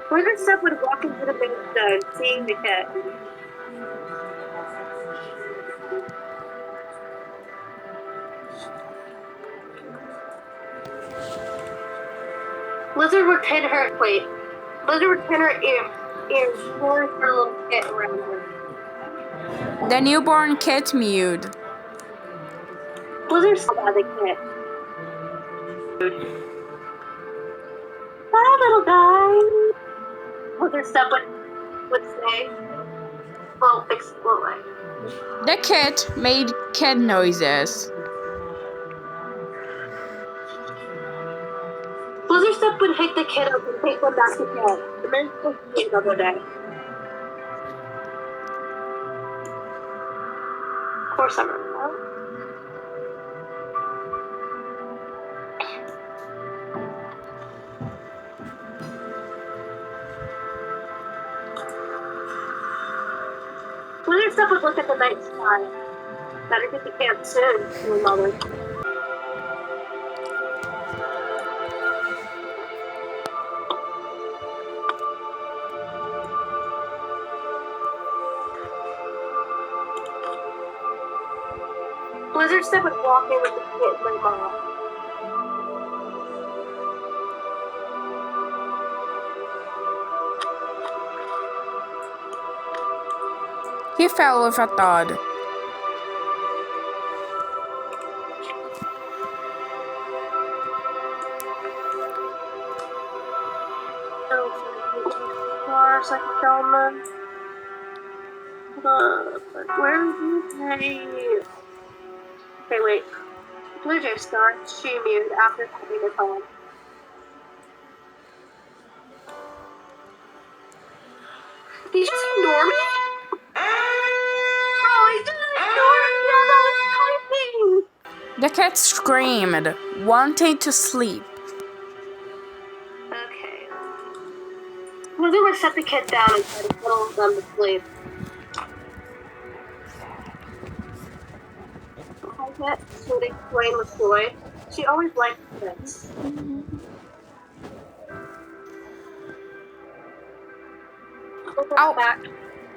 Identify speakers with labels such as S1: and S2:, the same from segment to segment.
S1: Blizzard Step would walk into the main zone, seeing the kit. Blizzard would pin her. Wait. Blizzard would pin her ears, pulling her little kit around her.
S2: The newborn kit mewed.
S1: Blizzard saw the kit. Hi, little guy. Blizzard Step would say, well, explode.
S2: The kit made kid noises.
S1: Blizzard Step would pick the kid up and take one back to bed. The man's supposed to be another day. Of course, I remember that. Blizzard Step would look at the night sky. Better get to camp soon, your mother. Blizzard Step would walk in with the kid and my mom.
S2: He fell with a thud.
S1: Second gentleman. Where is he? Okay, wait. Blue Jay Star, she mewed after having a home. Did you just ignore me? Oh, he just ignored me. I was typing.
S2: The cat screamed, wanting to sleep.
S1: Okay. Lizzie would set the kid down and try to settle them to sleep. That would explain with joy. She always liked kids.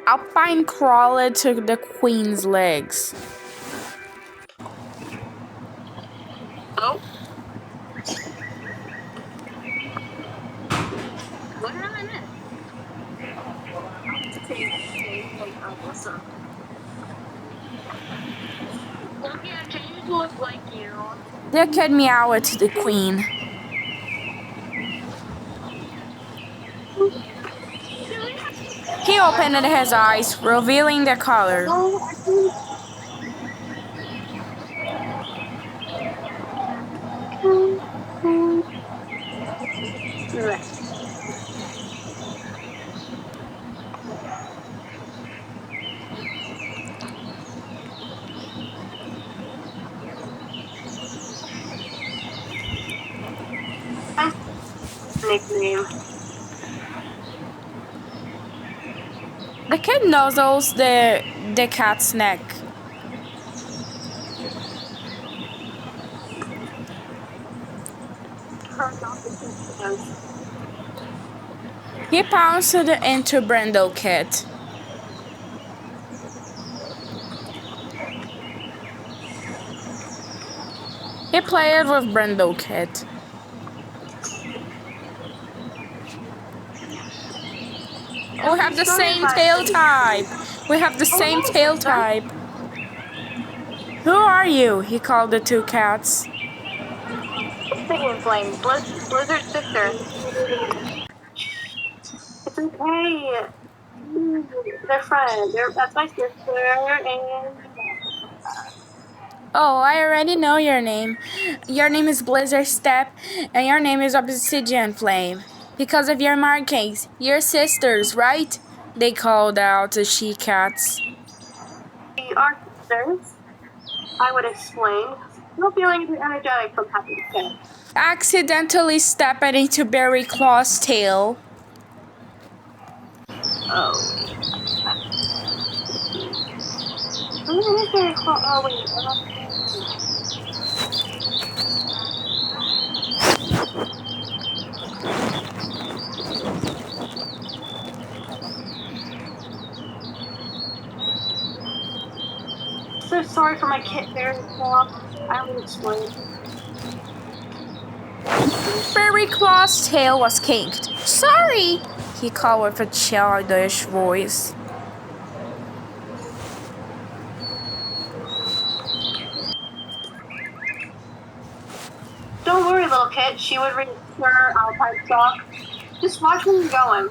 S2: Alpine crawled to the queen's legs.
S1: Oh. What did I miss? Look at James look like you.
S2: The kid meowed to the queen. He opened his eyes, revealing the color.
S1: Nickname.
S2: The kid nuzzles the cat's neck. He pounced into Brindle Kit. He played with Brindle Kit. We have the same tail type. We have the same tail type. Who are you? He called the two cats.
S1: Singing Flame, Blizzard's sister. It's okay. They're friends. That's my sister and...
S2: Oh, I already know your name. Your name is Blizzard Step, and your name is Obsidian Flame. Because of your markings, you're sisters, right? They called out the she-cats.
S1: We are sisters. I would explain. No feeling too energetic from having kids.
S2: Accidentally stepping into Berry Claw's tail.
S1: Oh, wait. Oh, wait. sorry for my kit there. I will explain.
S2: Fairy Claw's tail was kinked. Sorry, he called with a childish voice.
S1: Don't worry, little kid. She would reassure Alpine Stalk. Just watch where you're going.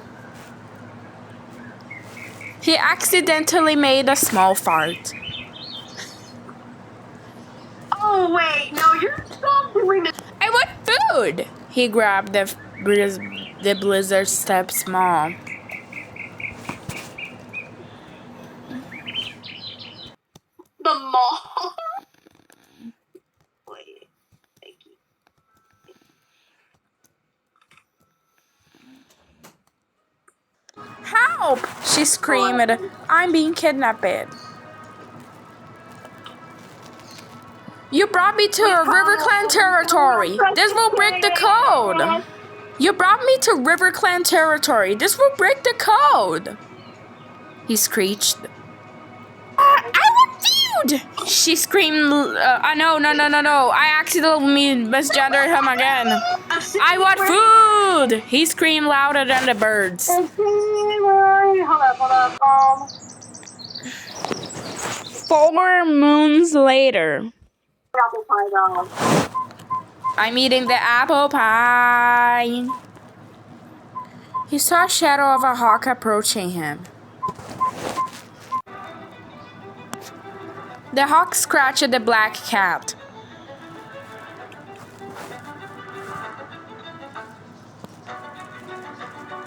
S2: He accidentally made a small fart.
S1: Oh, wait. No, you're still doing this.
S2: I want food! He grabbed the Blizzard Step's mom.
S1: The mall. Wait. Thank you.
S2: Help! She screamed. I'm being kidnapped. You brought me to RiverClan territory. This will break the code. You brought me to RiverClan territory. This will break the code. He screeched. I want food! She screamed. No. I accidentally misgendered him again. I want food! He screamed louder than the birds.
S1: Hold up.
S2: 4 moons later.
S1: Apple pie though.
S2: I'm eating the apple pie. He saw a shadow of a hawk approaching him. The hawk scratched the black cat.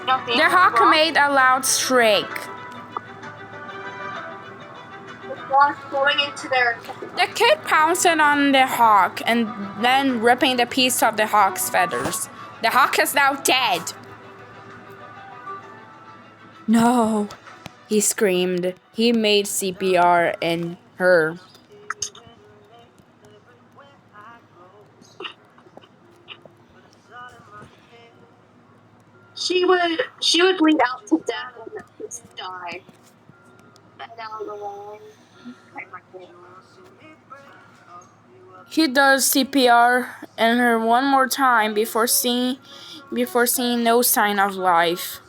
S2: The hawk made a loud shriek.
S1: Going into their...
S2: The kid pounced on the hawk and then ripping the piece of the hawk's feathers. The hawk is now dead. No, he screamed. He made CPR in her.
S1: She would bleed out to death and just die. Down the line.
S2: He does CPR in her one more time before seeing no sign of life.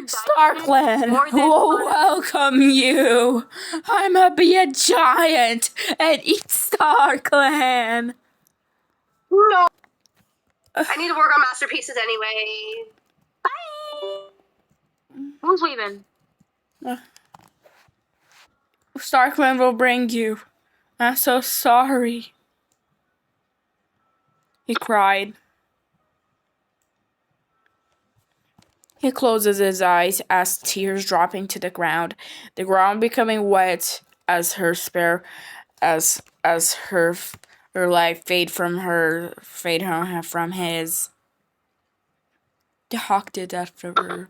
S2: Starkland will welcome you. I'm gonna be a giant and eat Starkland.
S1: No. I need to work on masterpieces anyway. Bye. Who's leaving?
S2: Starkland will bring you. I'm so sorry. He cried. He closes his eyes as tears dropping to the ground becoming wet as her her life fade from his. The hawk did that for her.